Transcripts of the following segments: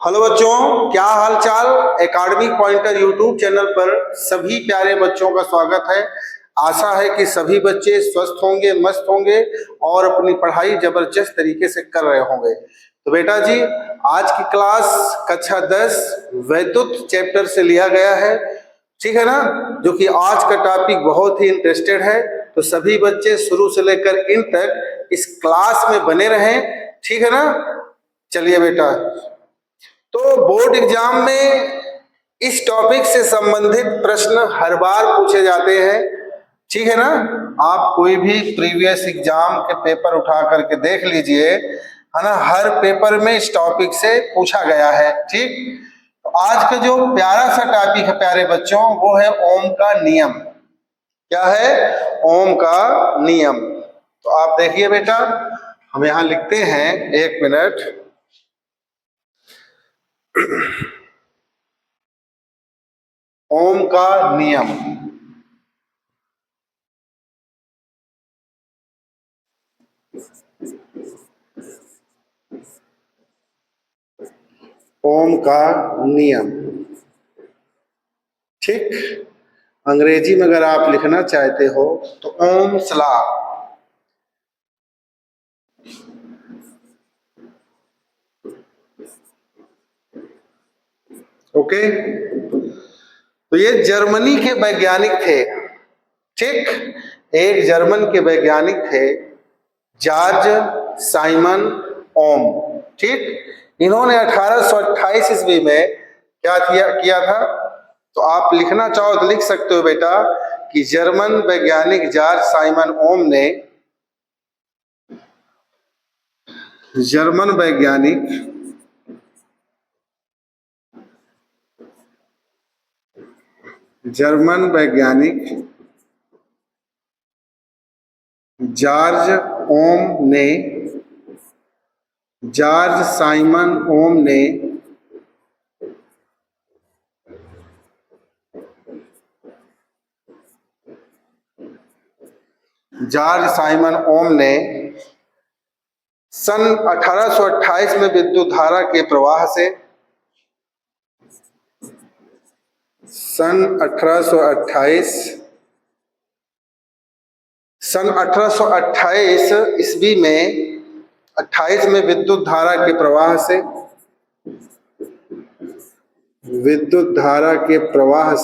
Hello बच्चों, क्या हाल चाल। एकेडमिक पॉइंटर यूट्यूब चैनल पर सभी प्यारे बच्चों का स्वागत है। आशा है कि सभी बच्चे स्वस्थ होंगे, मस्त होंगे और अपनी पढ़ाई जबरदस्त तरीके से कर रहे होंगे। तो बेटा जी, आज की क्लास कक्षा 10 वैद्युत चैप्टर से लिया गया है, ठीक है ना, जो कि आज का टॉपिक बहुत ही इंटरेस्टेड है। तो सभी बच्चे शुरू से लेकर इन तक इस क्लास में बने रहें, ठीक है ना। चलिए बेटा, तो बोर्ड एग्जाम में इस टॉपिक से संबंधित प्रश्न हर बार पूछे जाते हैं, ठीक है ना। आप कोई भी प्रीवियस एग्जाम के पेपर उठा करके देख लीजिए, है ना, हर पेपर में इस टॉपिक से पूछा गया है, ठीक। तो आज का जो प्यारा सा टॉपिक है प्यारे बच्चों, वो है ओम का नियम। क्या है? ओम का नियम। तो आप देखिए बेटा, हम यहां लिखते हैं, एक मिनट। ओम का नियम। ओम का नियम, ठीक। अंग्रेजी में अगर आप लिखना चाहते हो तो ओम्स लॉ। ओके, तो ये जर्मनी के वैज्ञानिक थे, ठीक। एक जर्मन के वैज्ञानिक थे, जॉर्ज साइमन ओम, ठीक। इन्होंने 1828 ईस्वी में क्या किया था। तो आप लिखना चाहो तो लिख सकते हो बेटा कि जर्मन वैज्ञानिक जॉर्ज साइमन ओम ने, जर्मन वैज्ञानिक जॉर्ज ओम ने, जॉर्ज साइमन ओम ने जॉर्ज साइमन ओम ने सन 1828 में विद्युत धारा के प्रवाह से, सन 1828 ईस्वी में 28 में विद्युत धारा के प्रवाह से, विद्युत धारा के प्रवाह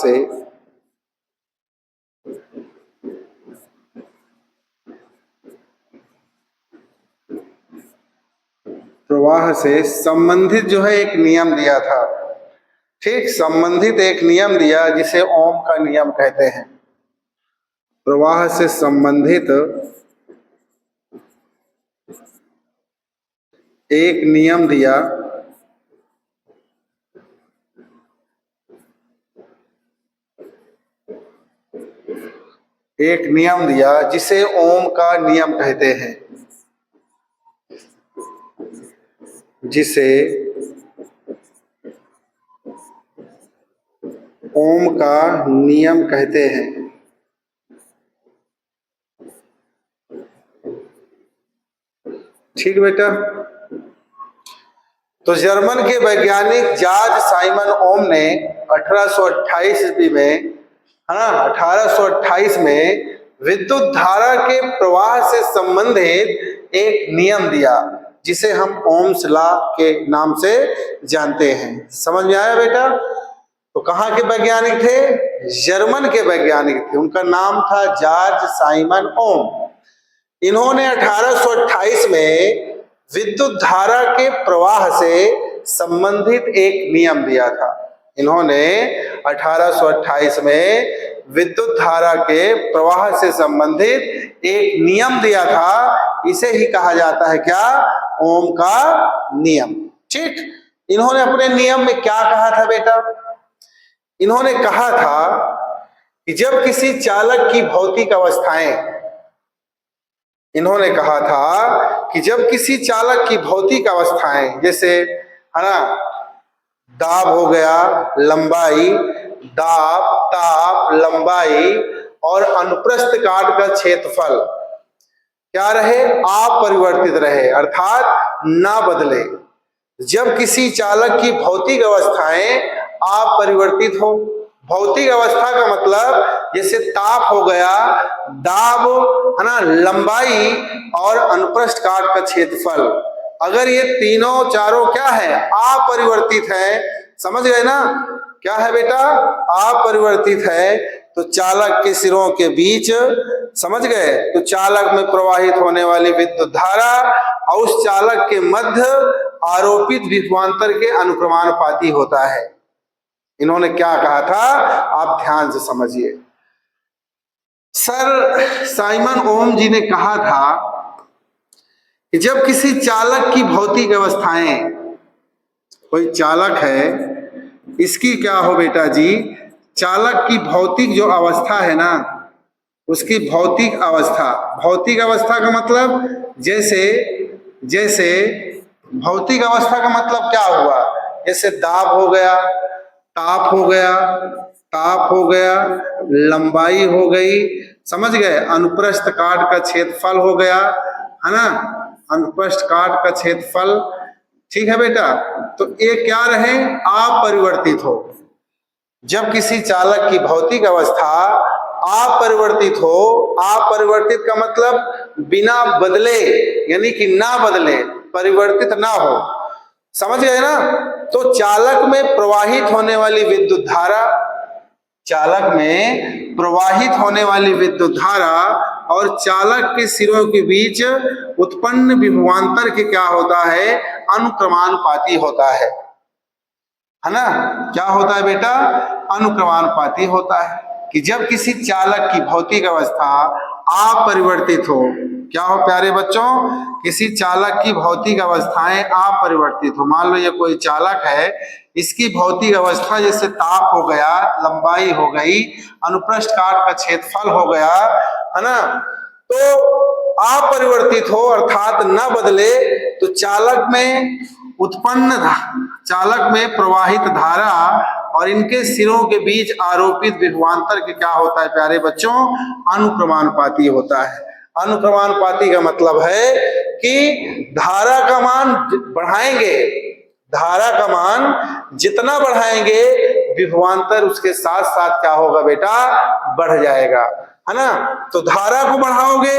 से संबंधित जो है एक नियम दिया था, ठीक। संबंधित एक नियम दिया जिसे ओम का नियम कहते हैं। प्रवाह से संबंधित एक नियम दिया, एक नियम दिया जिसे ओम का नियम कहते हैं, जिसे ओम का नियम कहते हैं, ठीक बेटा। तो जर्मन के वैज्ञानिक जॉर्ज साइमन ओम ने 1828 ईस्वी में, है ना, 1828 में विद्युत धारा के प्रवाह से संबंधित एक नियम दिया जिसे हम ओम्स लॉ के नाम से जानते हैं। समझ में आया बेटा? तो कहाँ के वैज्ञानिक थे? जर्मन के वैज्ञानिक थे। उनका नाम था जॉर्ज साइमन ओम। इन्होंने 1828 में विद्युत धारा के प्रवाह से संबंधित एक नियम दिया था। इन्होंने 1828 में विद्युत धारा के प्रवाह से संबंधित एक नियम दिया था। इसे ही कहा जाता है क्या? ओम का नियम, ठीक। इन्होंने अपने नियम में क्या कहा था बेटा? इन्होंने कहा था कि जब किसी चालक की भौतिक अवस्थाएं, इन्होंने कहा था कि जब किसी चालक की भौतिक अवस्थाएं, जैसे, है ना, दाब हो गया, लंबाई, दाब, ताप, लंबाई और अनुप्रस्थ काट का क्षेत्रफल क्या रहे? अपरिवर्तित रहे, अर्थात ना बदले, जब किसी चालक की भौतिक अवस्थाएं अपरिवर्तित हो। भौतिक अवस्था का मतलब जैसे ताप हो गया, दाब है ना, लंबाई और अनुप्रस्थ काट का क्षेत्रफल, अगर ये तीनों चारों क्या है, अपरिवर्तित है, समझ गए ना, क्या है बेटा, अपरिवर्तित है, तो चालक के सिरों के बीच, समझ गए, तो चालक में प्रवाहित होने वाली विद्युत धारा और उस चालक के मध्य आरोपित विभवांतर के अनुक्रमानुपाती होता है। इन्होंने क्या कहा था, आप ध्यान से समझिए। सर साइमन ओम जी ने कहा था कि जब किसी चालक की भौतिक अवस्थाएं, कोई चालक है, इसकी क्या हो बेटा जी, चालक की भौतिक जो अवस्था है ना, उसकी भौतिक अवस्था, भौतिक अवस्था का मतलब जैसे जैसे भौतिक अवस्था का मतलब क्या हुआ, जैसे दाब हो गया, ताप हो गया, ताप हो गया, लंबाई हो गई, समझ गए, अनुप्रस्थ काट का क्षेत्रफल हो गया, है ना, अनुप्रस्थ काट का क्षेत्रफल, ठीक है बेटा, तो ये क्या रहे, अपरिवर्तित हो। जब किसी चालक की भौतिक अवस्था अपरिवर्तित हो, अपरिवर्तित का मतलब बिना बदले, यानी कि ना बदले, परिवर्तित ना हो, समझ गए ना, तो चालक में प्रवाहित होने वाली विद्युत धारा, चालक में प्रवाहित होने वाली विद्युत धारा और चालक के सिरों के बीच उत्पन्न विभवांतर के क्या होता है, अनुक्रमानुपाती होता है ना, क्या होता है बेटा, अनुक्रमानुपाती होता है। कि जब किसी चालक की भौतिक अवस्था अपरिवर्तित हो, क्या हो प्यारे बच्चों, किसी चालक की भौतिक अवस्थाएं अपरिवर्तित हो, मान लो ये कोई चालक है, इसकी भौतिक अवस्था जैसे ताप हो गया, लंबाई हो गई, अनुप्रस्थ काट का क्षेत्रफल हो गया, है ना, तो अपरिवर्तित हो अर्थात न बदले, तो चालक में उत्पन्न, चालक में प्रवाहित धारा और इनके सिरों के बीच आरोपित विभवांतर के क्या होता है प्यारे बच्चों, अनुक्रमानुपाती होता है। अनुक्रमानुपाती का मतलब है कि धारा का मान बढ़ाएंगे, धारा का मान जितना बढ़ाएंगे विभवांतर उसके साथ साथ क्या होगा बेटा, बढ़ जाएगा, है ना, तो धारा को बढ़ाओगे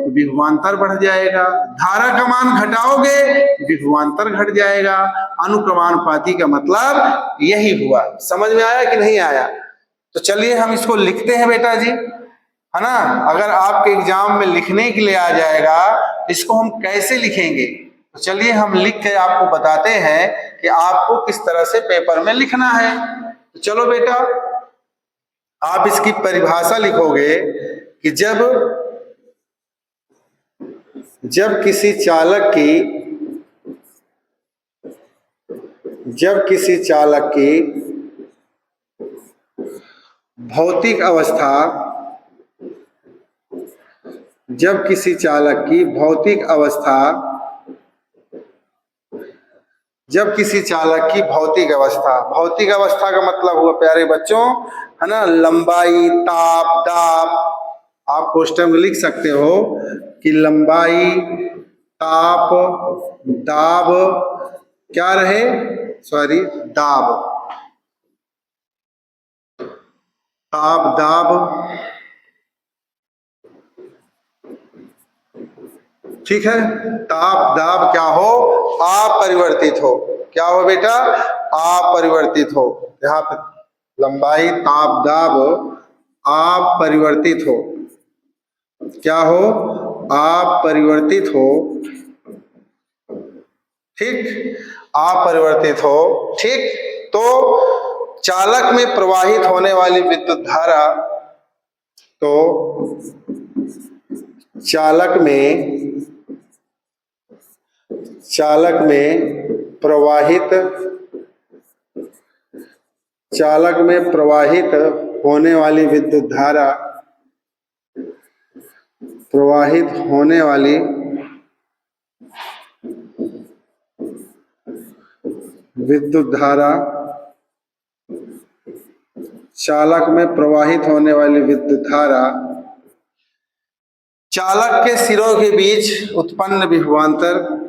तो विभवांतर बढ़ जाएगा, धारा का मान घटाओगे विभवांतर घट जाएगा। अनुक्रमानुपाती का मतलब यही हुआ, समझ में आया कि नहीं आया, तो चलिए हम इसको लिखते हैं बेटा जी, है ना, अगर आपके एग्जाम में लिखने के लिए आ जाएगा, इसको हम कैसे लिखेंगे, तो चलिए हम लिख के आपको बताते हैं कि आपको किस तरह से पेपर में लिखना है। तो चलो बेटा, आप इसकी परिभाषा लिखोगे कि जब किसी चालक की भौतिक अवस्था, जब किसी चालक की भौतिक अवस्था, जब किसी चालक की भौतिक अवस्था, भौतिक अवस्था का मतलब हुआ प्यारे बच्चों, है ना, लंबाई, ताप, दाब, आप क्वेश्चन में लिख सकते हो कि लंबाई, ताप, दाब, क्या रहे, सॉरी, दाब, ताप, दाब, ठीक है, ताप दाब क्या हो, अपरिवर्तित हो, क्या हो बेटा, अपरिवर्तित हो, यहाँ पे लंबाई, ताप, दाब अपरिवर्तित हो, क्या हो, अपरिवर्तित हो, ठीक, अपरिवर्तित हो, ठीक, तो चालक में प्रवाहित होने वाली विद्युत धारा, तो चालक में प्रवाहित होने वाली विद्युत धारा, प्रवाहित होने वाली विद्युत धारा, चालक में प्रवाहित होने वाली विद्युत धारा चालक के सिरों के बीच उत्पन्न विभवांतर,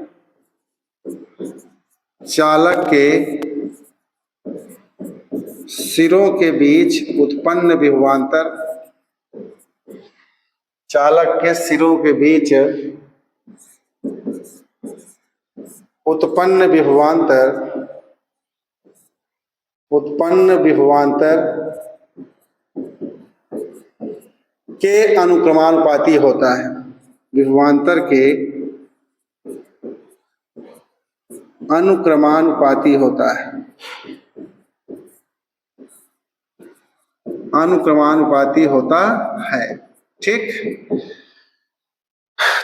चालक के सिरों के बीच उत्पन्न विभवांतर, चालक के सिरों के बीच उत्पन्न विभवांतर के अनुक्रमानुपाती होता है। विभवांतर के अनुक्रमानुपाती होता है, अनुक्रमानुपाती होता है। ठीक,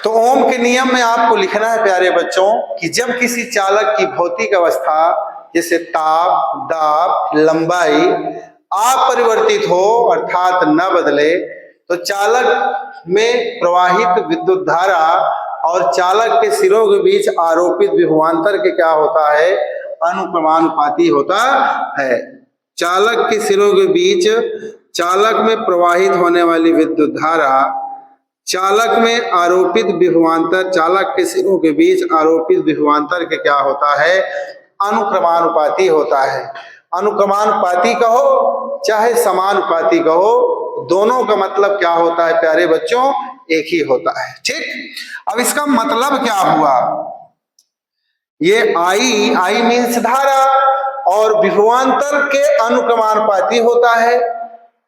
तो ओम के नियम में आपको लिखना है प्यारे बच्चों कि जब किसी चालक की भौतिक अवस्था जैसे ताप, दाब, लंबाई अपरिवर्तित हो अर्थात न बदले, तो चालक में प्रवाहित विद्युत धारा और चालक के सिरों के बीच आरोपित विभवांतर के क्या होता है, अनुक्रमानुपाती होता है। चालक के सिरों के बीच चालक में प्रवाहित होने वाली विद्युत धारा चालक में आरोपित विभवांतर, चालक के सिरों के बीच आरोपित विभवांतर के क्या होता है, अनुक्रमानुपाती होता है। अनुक्रमानुपाती कहो चाहे समानुपाती कहो, दोनों का मतलब क्या होता है प्यारे बच्चों, एक ही होता है। ठीक, अब इसका मतलब क्या हुआ, ये आई मीन्स धारा और विभवांतर के अनुक्रमानुपाती होता है।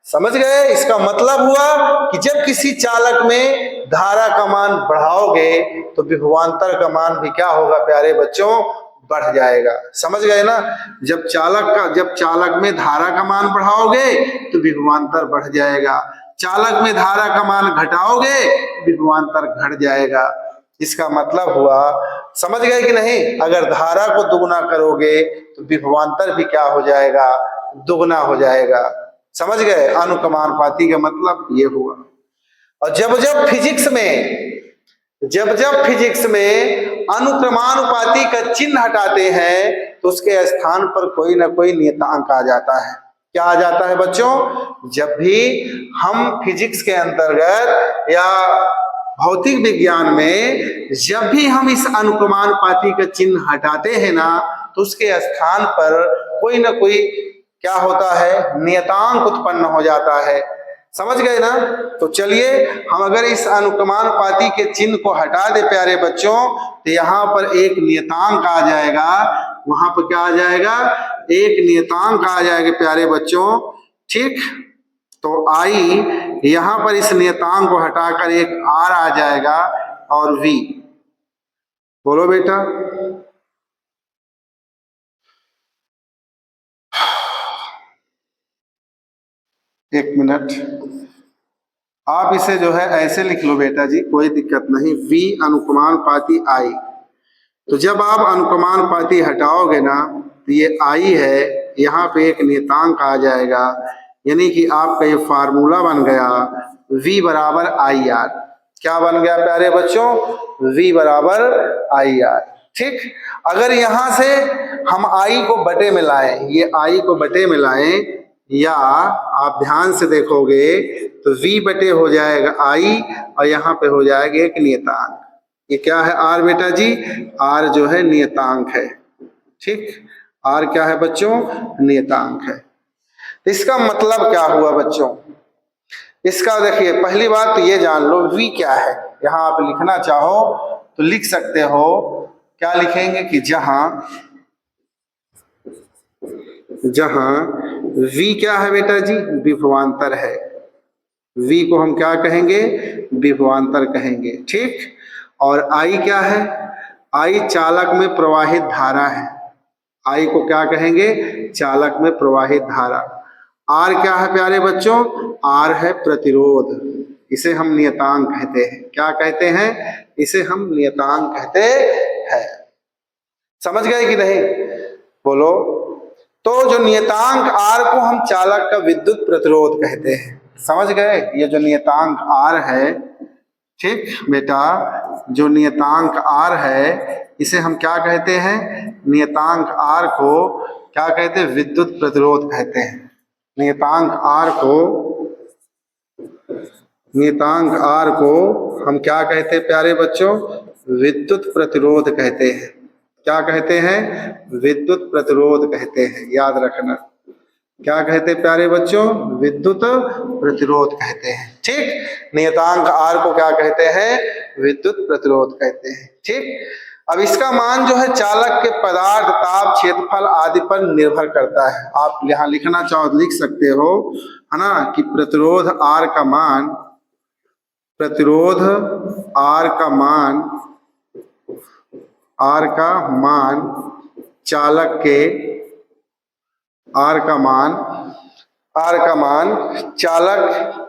समझ गए, इसका मतलब हुआ कि जब किसी चालक में धारा का मान बढ़ाओगे तो विभवांतर का मान भी क्या होगा प्यारे बच्चों, बढ़ जाएगा। समझ गए ना, जब चालक में धारा का मान बढ़ाओगे तो विभवांतर बढ़ जाएगा, चालक में धारा का मान घटाओगे विभवांतर घट जाएगा। इसका मतलब हुआ, समझ गए कि नहीं, अगर धारा को दुगुना करोगे तो विभवांतर भी क्या हो जाएगा, दुगुना हो जाएगा। समझ गए, अनुक्रमानुपाती का मतलब ये हुआ। और जब जब फिजिक्स में अनुक्रमानुपाती का चिन्ह हटाते हैं तो उसके स्थान पर कोई ना कोई नियतांक आ जाता है। क्या आ जाता है बच्चों, जब भी हम फिजिक्स के अंतर्गत या भौतिक विज्ञान में जब भी हम इस अनुक्रमानुपाती का चिन्ह हटाते हैं ना, तो उसके स्थान पर कोई ना कोई क्या होता है, नियतांक उत्पन्न हो जाता है। समझ गए ना, तो चलिए हम अगर इस अनुक्रमानुपाती के चिन्ह को हटा दे प्यारे बच्चों, तो यहाँ पर एक नियतांक आ जाएगा, वहां पर क्या आ जाएगा, एक नियतांक आ जाएगा प्यारे बच्चों। ठीक, तो आई यहाँ पर इस नियतांक को हटाकर एक आर आ जाएगा और वी। बोलो बेटा, एक मिनट, आप इसे जो है ऐसे लिख लो बेटा जी, कोई दिक्कत नहीं। V अनुक्रमानुपाती I, तो जब आप अनुक्रमानुपाती हटाओगे ना तो ये I है, यहाँ पे एक नियतांक आ जाएगा, यानी कि आपका ये फार्मूला बन गया V बराबर IR। क्या बन गया प्यारे बच्चों, V बराबर IR। ठीक, अगर यहाँ से हम I को बटे में लाएं, ये I को बटे में लाएं, या आप ध्यान से देखोगे तो V बटे हो जाएगा I और यहाँ पे हो जाएगा एक नियतांक। ये क्या है R बेटा जी, R जो है नियतांक है। ठीक, R क्या है बच्चों, नियतांक है। इसका मतलब क्या हुआ बच्चों, इसका देखिए पहली बात तो ये जान लो V क्या है। यहाँ आप लिखना चाहो तो लिख सकते हो, क्या लिखेंगे कि जहां V क्या है बेटा जी, विभवांतर है। V को हम क्या कहेंगे, विभवांतर कहेंगे। ठीक, और I क्या है, I चालक में प्रवाहित धारा है। I को क्या कहेंगे, चालक में प्रवाहित धारा। R क्या है प्यारे बच्चों, R है प्रतिरोध, इसे हम नियतांक कहते हैं। क्या कहते हैं, इसे हम नियतांक कहते हैं। समझ गए कि नहीं, बोलो। तो जो नियतांक R को हम चालक का विद्युत प्रतिरोध कहते हैं। समझ गए, ये जो नियतांक R है, ठीक बेटा, जो नियतांक R है इसे हम क्या कहते हैं, नियतांक R को क्या कहते हैं, विद्युत प्रतिरोध कहते हैं। नियतांक R को हम क्या कहते हैं प्यारे बच्चों, विद्युत प्रतिरोध कहते हैं। क्या कहते हैं? विद्युत प्रतिरोध कहते हैं, याद रखना। क्या कहते हैं प्यारे बच्चों? विद्युत प्रतिरोध कहते हैं। ठीक, नियतांक R को क्या कहते हैं? विद्युत प्रतिरोध कहते हैं। ठीक, अब इसका मान जो है चालक के पदार्थ, ताप, क्षेत्रफल आदि पर निर्भर करता है। आप यहाँ लिखना चाहो लिख सकते हो, है ना, कि प्रतिरोध R का मान, प्रतिरोध R का मान, R का मान चालक के, R का मान, R का मान चालक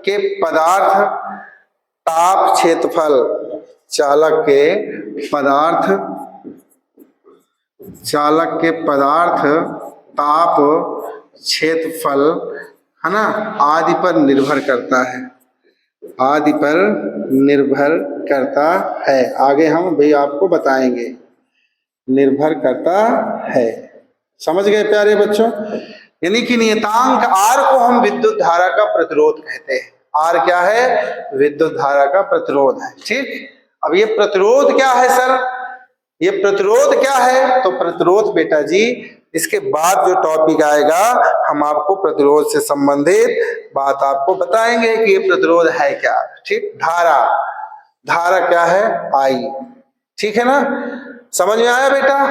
के पदार्थ, ताप, क्षेत्रफल, चालक के पदार्थ, चालक के पदार्थ, ताप, क्षेत्रफल, है ना, आदि पर निर्भर करता है, आदि पर निर्भर करता है। आगे हम भी आपको बताएंगे, निर्भर करता है। समझ गए प्यारे बच्चों? यानी कि नियतांक R को हम विद्युत धारा का प्रतिरोध कहते हैं। R क्या है? विद्युत धारा का प्रतिरोध है। ठीक, अब ये प्रतिरोध क्या है सर? ये प्रतिरोध क्या है? तो प्रतिरोध बेटा जी, इसके बाद जो टॉपिक आएगा हम आपको प्रतिरोध से संबंधित बात आपको बताएंगे कि ये प्रतिरोध है क्या। ठीक, धारा, धारा क्या है? I। ठीक है ना, समझ में आया बेटा?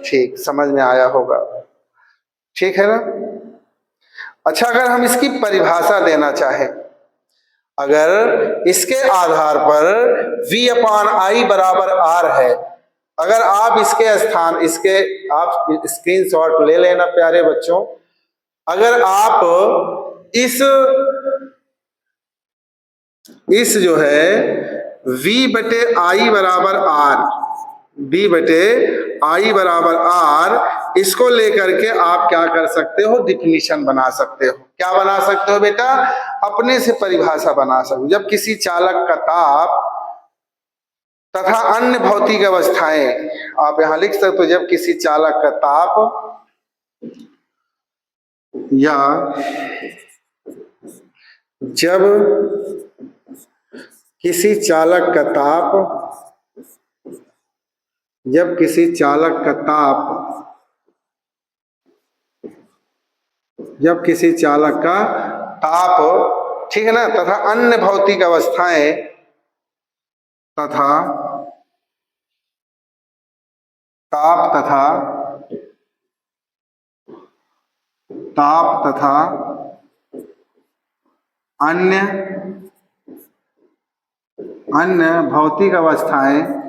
ठीक, समझ में आया होगा। ठीक है ना। अच्छा, अगर हम इसकी परिभाषा देना चाहें, अगर इसके आधार पर V/I बराबर R है, अगर आप इसके स्थान, इसके आप स्क्रीनशॉट ले लेना प्यारे बच्चों, अगर आप इस जो है V/I बराबर R, V/I बराबर R, इसको लेकर के आप क्या कर सकते हो? डिफिनीशन बना सकते हो। क्या बना सकते हो बेटा? अपने से परिभाषा बना सकते हो। जब किसी चालक का ताप तथा अन्य भौतिक अवस्थाएं, आप यहां लिख सकते हो, जब किसी चालक का ताप या जब किसी चालक का ताप, जब किसी चालक का ताप, जब किसी चालक का ताप, ठीक है ना, तथा अन्य भौतिक अवस्थाएं, तथा ताप तथा अन्य भौतिक अवस्थाएं,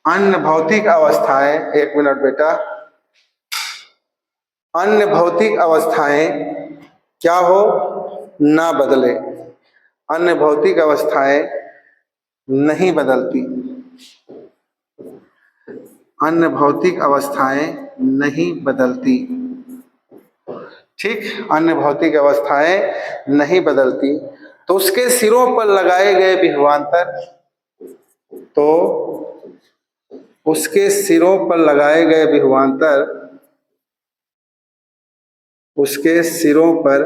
अन्य भौतिक अवस्थाएं, एक मिनट बेटा, अन्य भौतिक अवस्थाएं क्या हो? ना बदले, अन्य भौतिक अवस्थाएं नहीं बदलती, अन्य भौतिक अवस्थाएं नहीं बदलती। ठीक, अन्य भौतिक अवस्थाएं नहीं बदलती, तो उसके सिरों पर लगाए गए विभवांतर, तो उसके सिरों पर लगाए गए विभवांतर, उसके सिरों पर,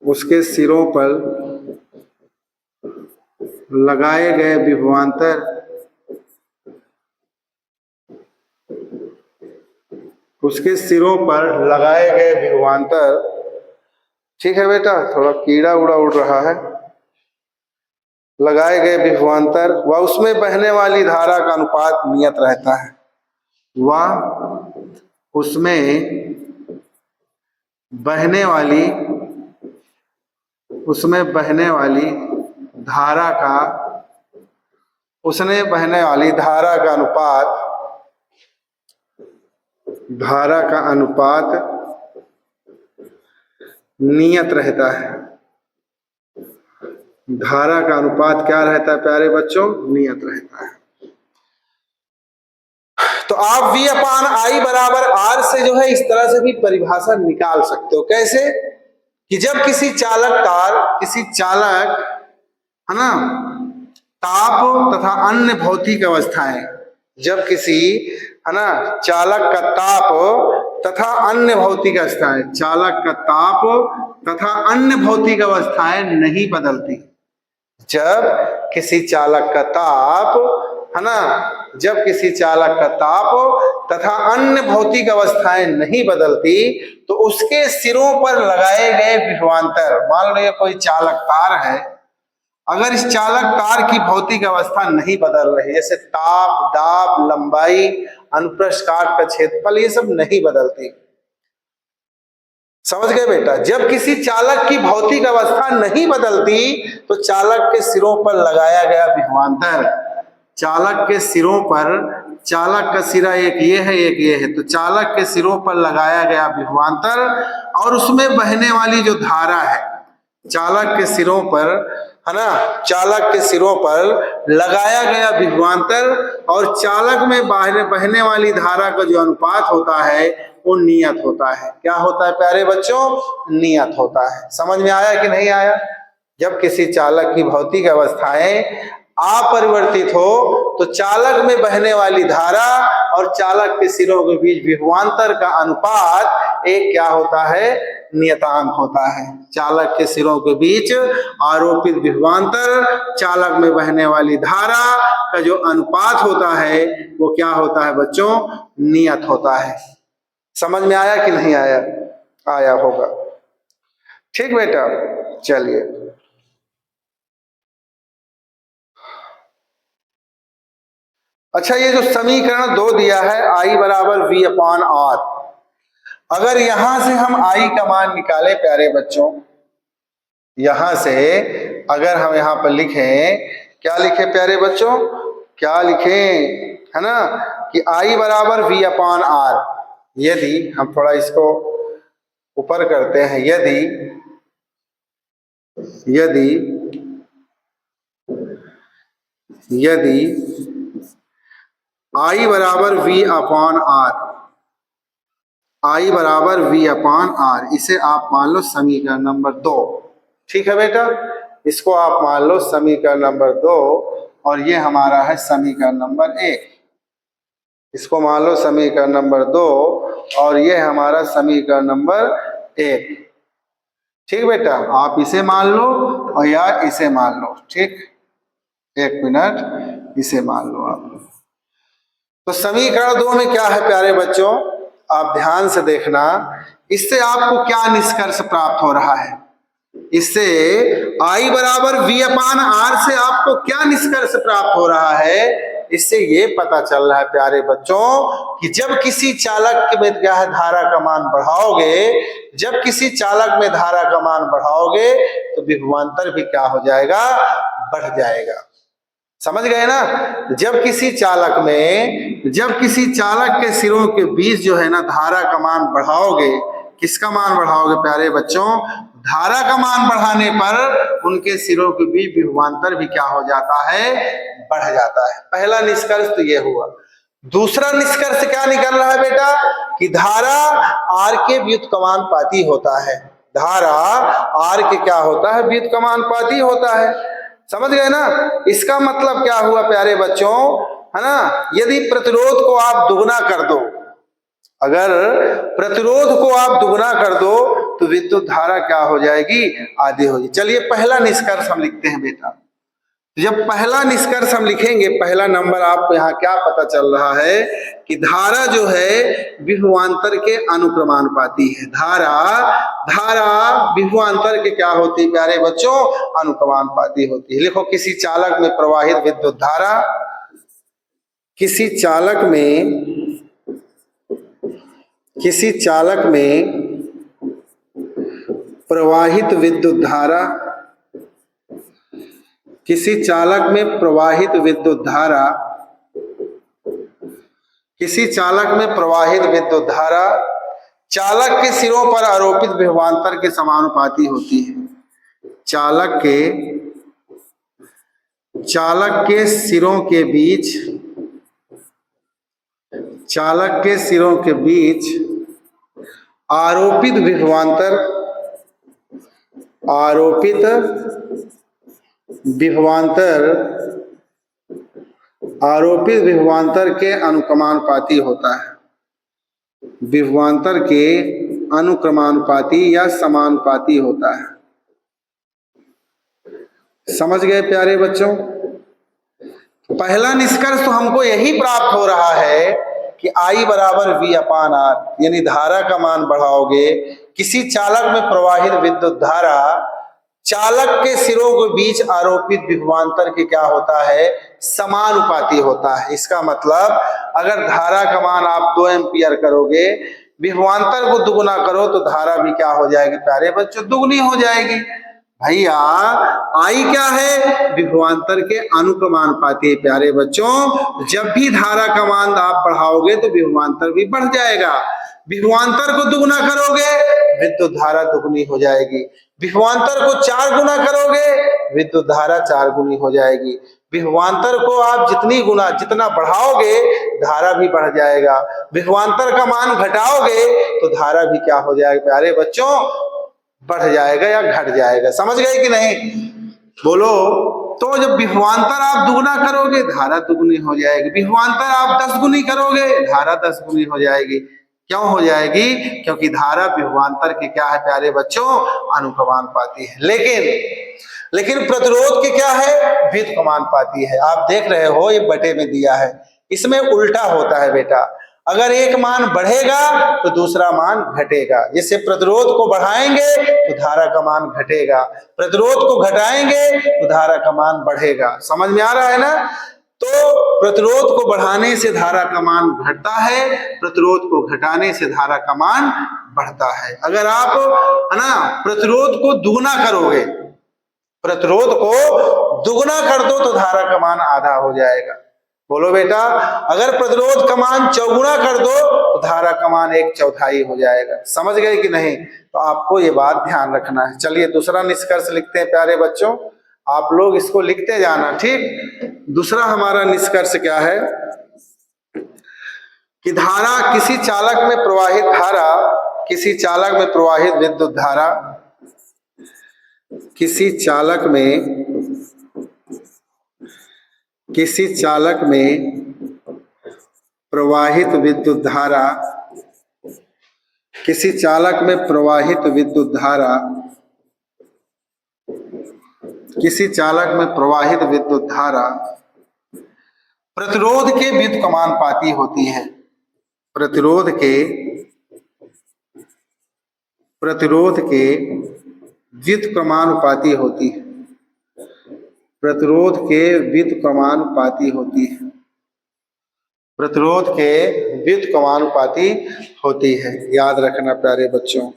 उसके सिरों पर लगाए गए विभवांतर, उसके सिरों पर लगाए गए विभवांतर, ठीक है बेटा, थोड़ा कीड़ा उड़ा उड़ रहा है, लगाए गए विभवांतर व उसमें बहने वाली धारा का अनुपात नियत रहता है, व उसमें बहने वाली, उसमें बहने वाली धारा का, उसमें बहने वाली धारा का अनुपात, धारा का अनुपात नियत रहता है। धारा का अनुपात क्या रहता है प्यारे बच्चों? नियत रहता है। तो आप V/I बराबर R से जो है इस तरह से भी परिभाषा निकाल सकते हो। कैसे? कि जब किसी चालक तार, किसी चालक, है ना, ताप तथा अन्य भौतिक अवस्थाएं, जब किसी, है ना, चालक का ताप तथा अन्य भौतिक अवस्थाएं, चालक का ताप तथा अन्य भौतिक अवस्थाएं नहीं बदलती। जब किसी चालक का ताप, है ना, जब किसी चालक का ताप तथा अन्य भौतिक अवस्थाएं नहीं बदलती तो उसके सिरों पर लगाए गए विभवांतर, मान लो ये कोई चालक तार है, अगर इस चालक तार की भौतिक अवस्था नहीं बदल रही, जैसे ताप, दाब, लंबाई, अनुप्रस्थ काट का क्षेत्रफल, ये सब नहीं बदलती। समझ गए बेटा? जब किसी चालक की भौतिक अवस्था नहीं बदलती तो चालक के सिरों पर लगाया गया विभवांतर, चालक के सिरों पर, चालक का सिरा एक ये है एक ये है, तो चालक के सिरों पर लगाया गया विभवांतर और उसमें बहने वाली जो धारा है, चालक के सिरों पर, है ना, चालक के सिरों पर लगाया गया विभवांतर और चालक में बाहर बहने वाली धारा का जो अनुपात होता है वो नियत होता है। क्या होता है प्यारे बच्चों? नियत होता है। समझ में आया कि नहीं आया? जब किसी चालक की भौतिक अवस्थाएं अपरिवर्तित हो तो चालक में बहने वाली धारा और चालक के सिरों के बीच विभवांतर का अनुपात एक क्या होता है? नियतांक होता है। चालक के सिरों के बीच आरोपित विभवांतर, चालक में बहने वाली धारा का जो अनुपात होता है वो क्या होता है बच्चों? नियत होता है। समझ में आया कि नहीं आया? आया होगा। ठीक बेटा, चलिए अच्छा, ये जो समीकरण 2 दिया है I बराबर V अपान R, अगर यहां से हम I का मान निकाले प्यारे बच्चों, यहां से अगर हम यहां पर लिखें, क्या लिखे प्यारे बच्चों? क्या लिखें, है ना, कि I बराबर V अपान R, यदि हम थोड़ा इसको ऊपर करते हैं, यदि यदि यदि I बराबर V अपान R, I बराबर V अपान R, इसे आप मान लो समीकरण नंबर 2। ठीक है बेटा, इसको आप मान लो समीकरण नंबर 2 और ये हमारा है समीकरण नंबर 1। इसको मान लो समीकरण नंबर 2 और ये हमारा समीकरण नंबर 1। ठीक बेटा, आप इसे मान लो और या इसे मान लो। ठीक, एक मिनट, इसे मान लो आप। तो समीकरण 2 में क्या है प्यारे बच्चों? आप ध्यान से देखना, इससे आपको क्या निष्कर्ष प्राप्त हो रहा है? इससे I बराबर V अपान R से आपको क्या निष्कर्ष प्राप्त हो रहा है? इससे ये पता चल रहा है प्यारे बच्चों कि जब किसी चालक में क्या है धारा का मान बढ़ाओगे, जब किसी चालक में धारा का मान बढ़ाओगे तो विभवांतर भी क्या हो जाएगा? बढ़ जाएगा। समझ गए ना? जब किसी चालक में, जब किसी चालक के सिरों के बीच जो है ना धारा का मान बढ़ाओगे, किसका मान बढ़ाओगे प्यारे बच्चों? धारा का मान बढ़ाने पर उनके सिरों के बीच विभवांतर भी क्या हो जाता है? बढ़ जाता है। पहला निष्कर्ष तो ये हुआ। दूसरा निष्कर्ष क्या निकल रहा है बेटा? कि धारा आर के व्युत्क्रमानुपाती होता है। धारा आर के क्या होता है? व्युत्क्रमानुपाती होता है। समझ गए ना? इसका मतलब क्या हुआ प्यारे बच्चों, है ना, यदि प्रतिरोध को आप दुगना कर दो, अगर प्रतिरोध को आप दुगना कर दो तो विद्युत धारा क्या हो जाएगी? आधी होगी। चलिए पहला निष्कर्ष हम लिखते हैं बेटा। जब पहला निष्कर्ष हम लिखेंगे, पहला नंबर आपको यहाँ क्या पता चल रहा है कि धारा जो है विभवांतर के अनुक्रमानुपाती है। धारा विभवांतर के क्या होती है प्यारे बच्चों? अनुक्रमानुपाती होती है। लिखो, किसी चालक में प्रवाहित विद्युत धारा, किसी चालक में प्रवाहित विद्युत धारा, किसी चालक में प्रवाहित विद्युत धारा, किसी चालक में प्रवाहित विद्युत धारा चालक के सिरों पर आरोपित विभवांतर के समानुपाती होती है। चालक के सिरों के बीच, चालक के सिरों के बीच आरोपित विभवांतर के अनुक्रमानुपाती होता है। विभवांतर के अनुक्रमानुपाती या समानुपाती होता है। समझ गए प्यारे बच्चों? पहला निष्कर्ष तो हमको यही प्राप्त हो रहा है कि I बराबर V अपान R, यानी धारा का मान बढ़ाओगे, किसी चालक में प्रवाहित विद्युत धारा चालक के सिरों के बीच आरोपित विभवांतर के क्या होता है, समानुपाती होता है। इसका मतलब अगर धारा का मान आप 2 एम्पियर करोगे, विभवांतर को दुगुना करो तो धारा भी क्या हो जाएगी प्यारे बच्चों, दुगनी हो जाएगी। भैया आई क्या है, विभवांतर के अनुक्रमानुपाती है प्यारे बच्चों। जब भी धारा का मान आप बढ़ाओगे तो विभवांतर भी बढ़ जाएगा। विभवांतर को दुगुना करोगे विद्युत धारा दुगनी हो जाएगी। विभवांतर को 4 गुना करोगे विद्युत धारा 4 गुनी हो जाएगी। विभवांतर को आप जितना बढ़ाओगे धारा भी बढ़ जाएगा। विभवांतर का मान घटाओगे तो धारा भी क्या हो जाएगा प्यारे बच्चों, बढ़ जाएगा या घट जाएगा। समझ गए कि नहीं? बोलो। तो जब विभवांतर आप दुगुना करोगे धारा दुगुनी हो जाएगी, विभवांतर आप 10 गुनी करोगे धारा 10 गुनी हो जाएगी। क्यों हो जाएगी? क्योंकि धारा विभवांतर के क्या है प्यारे बच्चों, अनुक्रमानुपाती है। लेकिन प्रतिरोध के क्या है, व्युत्क्रमानुपाती है। आप देख रहे हो ये बटे में दिया है, इसमें उल्टा होता है बेटा। अगर एक मान बढ़ेगा तो दूसरा मान घटेगा। जैसे प्रतिरोध को बढ़ाएंगे तो धारा का मान घटेगा, प्रतिरोध को घटाएंगे तो धारा का मान बढ़ेगा। समझ में आ रहा है ना? तो प्रतिरोध को बढ़ाने से धारा का मान घटता है, प्रतिरोध को घटाने से धारा का मान बढ़ता है। अगर आप है ना प्रतिरोध को दुगुना करोगे, प्रतिरोध को दुगुना कर दो तो धारा का मान आधा हो जाएगा। बोलो बेटा। अगर प्रतिरोध का मान चौगुना कर दो तो धारा का मान 1/4 हो जाएगा। समझ गए कि नहीं? तो आपको ये बात ध्यान रखना है। चलिए दूसरा निष्कर्ष लिखते हैं प्यारे बच्चों, आप लोग इसको लिखते जाना, ठीक। दूसरा हमारा निष्कर्ष क्या है कि धारा किसी चालक में प्रवाहित धारा, किसी चालक में प्रवाहित विद्युत धारा, किसी चालक में प्रवाहित विद्युत धारा, किसी चालक में प्रवाहित विद्युत धारा, किसी चालक में प्रवाहित विद्युत धारा प्रतिरोध के व्युत्क्रमानुपाती होती है। प्रतिरोध के व्युत्क्रमानुपाती होती है। प्रतिरोध के व्युत्क्रमानुपाती होती है। प्रतिरोध के व्युत्क्रमानुपाती होती है। याद रखना प्यारे बच्चों,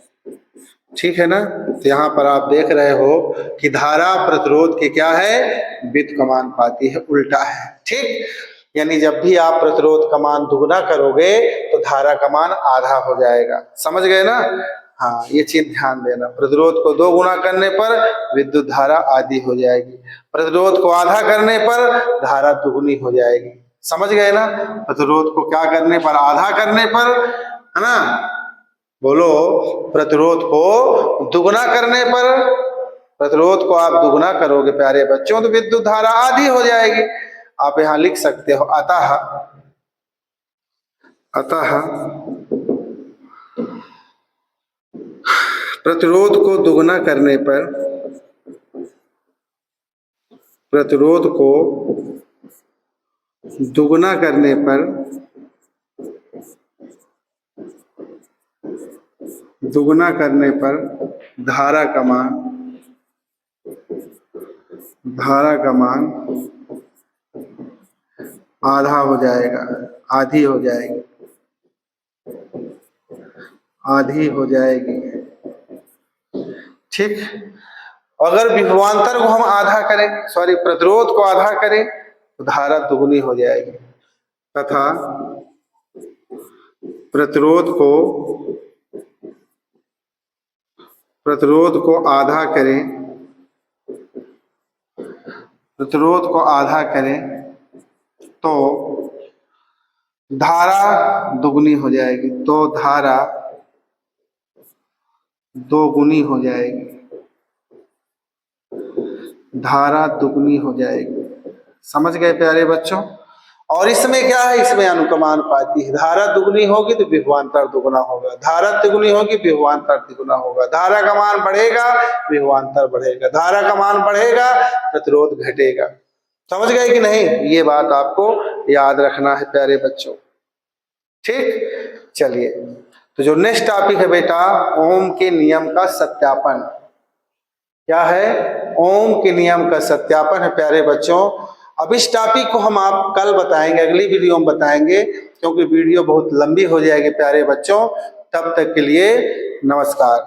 ठीक है ना? तो यहाँ पर आप देख रहे हो कि धारा प्रतिरोध के क्या है, व्युत्क्रमानुपाती है, उल्टा है, ठीक। यानी जब भी आप प्रतिरोध का मान दुगुना करोगे तो धारा का मान आधा हो जाएगा। समझ गए ना? हाँ, ये चीज ध्यान देना। प्रतिरोध को 2 गुना करने पर विद्युत धारा आधी हो जाएगी, प्रतिरोध को आधा करने पर धारा दुगुनी हो जाएगी। समझ गए ना? प्रतिरोध को क्या करने पर, आधा करने पर, है ना? बोलो। प्रतिरोध को दुगुना करने पर, प्रतिरोध को आप दुगुना करोगे प्यारे बच्चों तो विद्युत धारा आधी हो जाएगी। आप यहां लिख सकते हो अतः प्रतिरोध को दुगुना करने पर, प्रतिरोध को दुगुना करने पर धारा का मान आधा हो जाएगा, आधी हो जाएगी, आधी हो जाएगी, ठीक। अगर विभवांतर को हम आधा करें, सॉरी प्रतिरोध को आधा करें तो धारा दुगुनी हो जाएगी, तथा प्रतिरोध को आधा करें तो धारा दुगुनी हो जाएगी, तो धारा 2 गुनी हो जाएगी, धारा दुगुनी हो जाएगी। समझ गए प्यारे बच्चों? और इसमें क्या है, इसमें अनुक्रमानुपाती है। धारा दुगनी होगी तो विभवांतर दुगना होगा, धारा तिगुनी होगी विभवांतर तिगुना होगा। धारा का मान बढ़ेगा विभवांतर बढ़ेगा, धारा का मान बढ़ेगा प्रतिरोध घटेगा। समझ गए कि नहीं? ये बात आपको याद रखना है प्यारे बच्चों। ठीक, चलिए तो जो नेक्स्ट टॉपिक है बेटा, ओम के नियम का सत्यापन। क्या है? ओम के नियम का सत्यापन है प्यारे बच्चों। अब इस टॉपिक को हम आप कल बताएंगे, अगली वीडियो में बताएंगे, क्योंकि वीडियो बहुत लंबी हो जाएगी प्यारे बच्चों। तब तक के लिए नमस्कार।